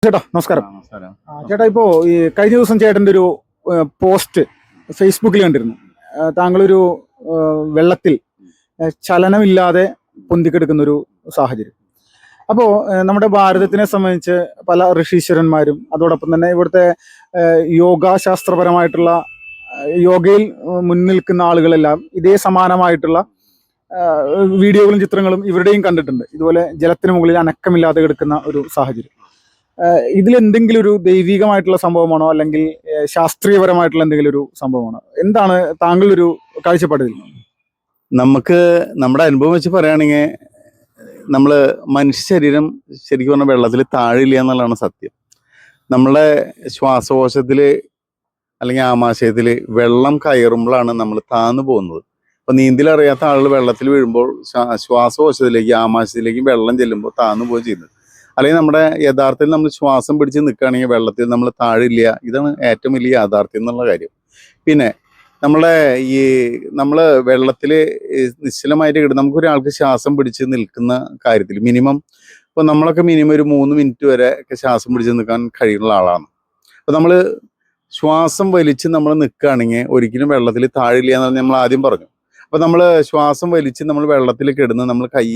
ചേട്ടാ നമസ്കാരം. നമസ്കാരം. ചേട്ടാ, ഇപ്പോ ഈ കഴിഞ്ഞ ദിവസം ചേട്ടൻ്റെ ഒരു പോസ്റ്റ് ഫേസ്ബുക്കിൽ കണ്ടിരുന്നു. താങ്കളൊരു വെള്ളത്തിൽ ചലനമില്ലാതെ പൊന്തിക്കെടുക്കുന്ന ഒരു സാഹചര്യം. അപ്പോൾ നമ്മുടെ ഭാരതത്തിനെ സംബന്ധിച്ച് പല ഋഷീശ്വരന്മാരും അതോടൊപ്പം തന്നെ ഇവിടുത്തെ യോഗാശാസ്ത്രപരമായിട്ടുള്ള യോഗയിൽ മുൻനിൽക്കുന്ന ആളുകളെല്ലാം ഇതേ സമാനമായിട്ടുള്ള വീഡിയോകളും ചിത്രങ്ങളും ഇവരുടെയും കണ്ടിട്ടുണ്ട്. ഇതുപോലെ ജലത്തിന് മുകളിൽ അനക്കമില്ലാതെ കിടക്കുന്ന ഒരു സാഹചര്യം. ഇതിലെന്തെങ്കിലും ഒരു ദൈവികമായിട്ടുള്ള സംഭവമാണോ അല്ലെങ്കിൽ ശാസ്ത്രീയപരമായിട്ടുള്ള എന്തെങ്കിലും ഒരു സംഭവമാണോ? എന്താണ് താങ്കളുടെ ഒരു കാഴ്ചപ്പാടിൽ? നമുക്ക് നമ്മുടെ അനുഭവം വെച്ച് പറയുകയാണെങ്കിൽ നമ്മൾ മനുഷ്യ ശരീരം ശരിക്കും പറഞ്ഞാൽ വെള്ളത്തിൽ താഴില്ല എന്നുള്ളതാണ് സത്യം. നമ്മളെ ശ്വാസകോശത്തിൽ അല്ലെങ്കിൽ ആമാശയത്തിൽ വെള്ളം കയറുമ്പോഴാണ് നമ്മൾ താന്നു പോകുന്നത്. അപ്പോൾ നീന്തലറിയാത്ത ആളുകൾ വെള്ളത്തിൽ വീഴുമ്പോൾ ശ്വാസകോശത്തിലേക്ക് ആമാശയത്തിലേക്ക് വെള്ളം ചെല്ലുമ്പോൾ താന്നു പോവുകയും ചെയ്യുന്നത്. അല്ലെങ്കിൽ നമ്മുടെ യഥാർത്ഥത്തിൽ നമ്മൾ ശ്വാസം പിടിച്ച് നിൽക്കുകയാണെങ്കിൽ വെള്ളത്തിൽ നമ്മൾ താഴില്ല. ഇതാണ് ഏറ്റവും വലിയ യാഥാർത്ഥ്യം എന്നുള്ള കാര്യം. പിന്നെ നമ്മൾ വെള്ളത്തിൽ നിശ്ചലമായിട്ട് കിട്ടും. നമുക്കൊരാൾക്ക് ശ്വാസം പിടിച്ച് നിൽക്കുന്ന കാര്യത്തിൽ ഇപ്പോൾ നമ്മളൊക്കെ മിനിമം ഒരു 3 മിനിറ്റ് വരെ ഒക്കെ ശ്വാസം പിടിച്ച് നിൽക്കാൻ കഴിയുന്ന ആളാണ്. അപ്പോൾ നമ്മൾ ശ്വാസം വലിച്ച് നമ്മൾ നിൽക്കുകയാണെങ്കിൽ ഒരിക്കലും വെള്ളത്തിൽ താഴില്ല എന്ന് നമ്മൾ ആദ്യം പറഞ്ഞു. അപ്പോൾ നമ്മൾ ശ്വാസം വലിച്ച് നമ്മൾ വെള്ളത്തിൽ കിടന്ന് നമ്മൾ കൈ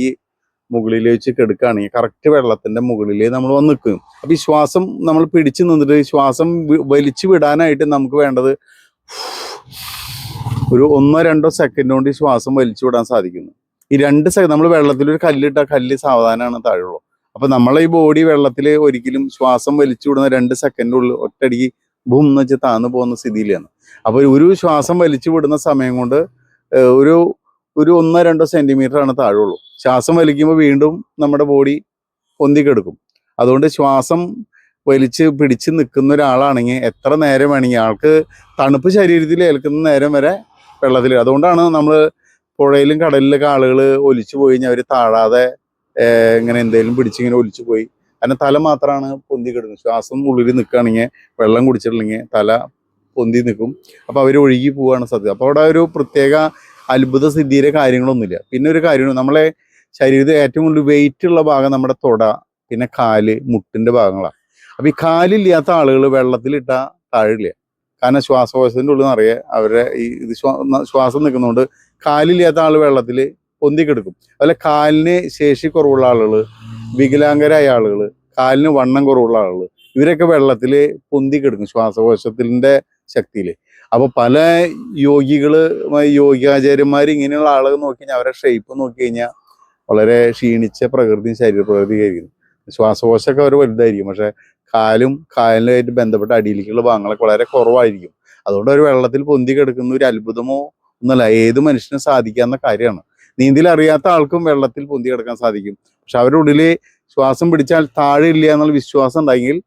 മുകളിൽ വെച്ച് കിടക്കുകയാണെങ്കിൽ കറക്റ്റ് വെള്ളത്തിന്റെ മുകളിൽ നമ്മൾ വന്ന് നിൽക്കും. അപ്പൊ ഈ ശ്വാസം നമ്മൾ പിടിച്ചു നിന്നിട്ട് ശ്വാസം വലിച്ചു വിടാനായിട്ട് നമുക്ക് വേണ്ടത് ഒരു 1-2 സെക്കൻഡ് കൊണ്ട് ഈ ശ്വാസം വലിച്ചു വിടാൻ സാധിക്കുന്നു. ഈ 2 സെക്കൻഡ് നമ്മൾ വെള്ളത്തിൽ ഒരു കല്ലിട്ട കല്ല് സാവധാനമാണ് താഴുള്ളൂ. അപ്പൊ നമ്മളെ ഈ ബോഡി വെള്ളത്തിൽ ഒരിക്കലും ശ്വാസം വലിച്ചു വിടുന്ന 2 സെക്കൻഡുള്ളിൽ ഒറ്റയടിക്ക് ഭൂം എന്ന് വെച്ച് താന്നു പോകുന്ന സ്ഥിതിയിലാണ്. അപ്പൊ ഒരു ശ്വാസം വലിച്ചു വിടുന്ന സമയം കൊണ്ട് ഒരു 1-2 സെന്റിമീറ്റർ ആണ് താഴുള്ളൂ. ശ്വാസം വലിക്കുമ്പോൾ വീണ്ടും നമ്മുടെ ബോഡി പൊന്തിക്കെടുക്കും. അതുകൊണ്ട് ശ്വാസം വലിച്ച് പിടിച്ച് നിൽക്കുന്ന ഒരാളാണെങ്കിൽ എത്ര നേരം വേണമെങ്കിൽ ആൾക്ക് തണുപ്പ് ശരീരത്തിൽ ഏൽക്കുന്ന നേരം വരെ വെള്ളത്തിൽ. അതുകൊണ്ടാണ് നമ്മൾ പുഴയിലും കടലിലൊക്കെ ആളുകൾ ഒലിച്ചു പോയി കഴിഞ്ഞാൽ അവർ താഴാതെ ഇങ്ങനെ എന്തെങ്കിലും പിടിച്ചിങ്ങനെ ഒലിച്ചു പോയി. കാരണം തല മാത്രമാണ് പൊന്തി കിടക്കുന്നത്. ശ്വാസം ഉള്ളിൽ നിൽക്കുകയാണെങ്കിൽ വെള്ളം കുടിച്ചിട്ടില്ലെങ്കിൽ തല പൊന്തി നിൽക്കും. അപ്പോൾ അവർ ഒഴുകി പോവുകയാണ് സാധ്യത. അപ്പോൾ അവിടെ ഒരു പ്രത്യേക അത്ഭുത സിദ്ധിയുടെ കാര്യങ്ങളൊന്നുമില്ല. പിന്നെ ഒരു കാര്യമാണ്, നമ്മളെ ശരീരത്തിൽ ഏറ്റവും കൂടുതൽ വെയിറ്റ് ഉള്ള ഭാഗം നമ്മുടെ തൊട, പിന്നെ കാല്, മുട്ടിന്റെ ഭാഗങ്ങളാണ്. അപ്പൊ ഈ കാലില്ലാത്ത ആളുകൾ വെള്ളത്തിലിട്ടാൽ താഴില്ല. കാരണം ശ്വാസകോശത്തിന്റെ ഉള്ളിൽ നിറയെ അവരുടെ ഇത് ശ്വാസം നിൽക്കുന്നതുകൊണ്ട് കാലില്ലാത്ത ആൾ വെള്ളത്തിൽ പൊന്തിക്കെടുക്കും. അതുപോലെ കാലിന് ശേഷി കുറവുള്ള ആളുകൾ, വികലാംഗരായ ആളുകൾ, കാലിന് വണ്ണം കുറവുള്ള ആളുകൾ, ഇവരൊക്കെ വെള്ളത്തിൽ പൊന്തിക്കെടുക്കും ശ്വാസകോശത്തിന്റെ ശക്തിയിൽ. അപ്പൊ പല യോഗാചാര്യന്മാർ ഇങ്ങനെയുള്ള ആളുകൾ നോക്കി കഴിഞ്ഞാൽ അവരുടെ ഷേപ്പ് നോക്കി കഴിഞ്ഞാൽ വളരെ ക്ഷീണിച്ച പ്രകൃതിയും ശരീരപ്രകൃതിയായിരിക്കും. ശ്വാസകോശമൊക്കെ അവർ വലുതായിരിക്കും, പക്ഷെ കാലിനുമായിട്ട് ബന്ധപ്പെട്ട അടിയിലേക്കുള്ള ഭാഗങ്ങളൊക്കെ വളരെ കുറവായിരിക്കും. അതുകൊണ്ട് അവർ വെള്ളത്തിൽ പൊന്തി കിടക്കുന്ന ഒരു അത്ഭുതമോ ഒന്നുമല്ല, ഏത് മനുഷ്യനും സാധിക്കാവുന്ന കാര്യമാണ്. നീന്തൽ അറിയാത്ത ആൾക്കും വെള്ളത്തിൽ പൊന്തി കിടക്കാൻ സാധിക്കും. പക്ഷെ അവരുടെ ഉള്ളിൽ ശ്വാസം പിടിച്ചാൽ താഴെ ഇല്ല എന്നുള്ള വിശ്വാസം ഉണ്ടെങ്കിൽ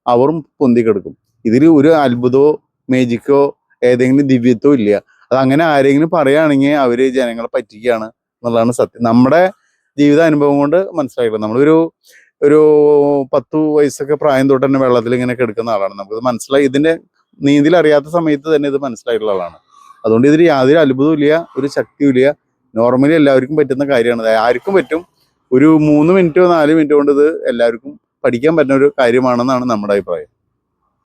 അവരും പൊന്തി കിടക്കും. ഇതിൽ ഒരു അത്ഭുതമോ മേജിക്കോ ഏതെങ്കിലും ദിവ്യത്വം ഇല്ല. അത് അങ്ങനെ ആരെങ്കിലും പറയുകയാണെങ്കിൽ അവര് ജനങ്ങളെ പറ്റിക്കുകയാണ് എന്നുള്ളതാണ് സത്യം. നമ്മുടെ ജീവിതാനുഭവം കൊണ്ട് മനസ്സിലാക്കില്ല. നമ്മളൊരു 10 വയസ്സൊക്കെ പ്രായം തൊട്ട് തന്നെ വെള്ളത്തിൽ ഇങ്ങനെ കിടക്കുന്ന ആളാണ്. നമുക്കിത് മനസ്സിലായി, ഇതിന്റെ നീന്തൽ അറിയാത്ത സമയത്ത് തന്നെ ഇത് മനസ്സിലായിട്ടുള്ള ആളാണ്. അതുകൊണ്ട് ഇതിൽ യാതൊരു അത്ഭുതവും ഇല്ല, ഒരു ശക്തിയും ഇല്ല. നോർമലി എല്ലാവർക്കും പറ്റുന്ന കാര്യമാണ്. ആർക്കും പറ്റും. ഒരു 3 മിനിറ്റോ 4 മിനിറ്റോ കൊണ്ട് ഇത് എല്ലാവർക്കും പഠിക്കാൻ പറ്റുന്ന ഒരു കാര്യമാണെന്നാണ് നമ്മുടെ അഭിപ്രായം.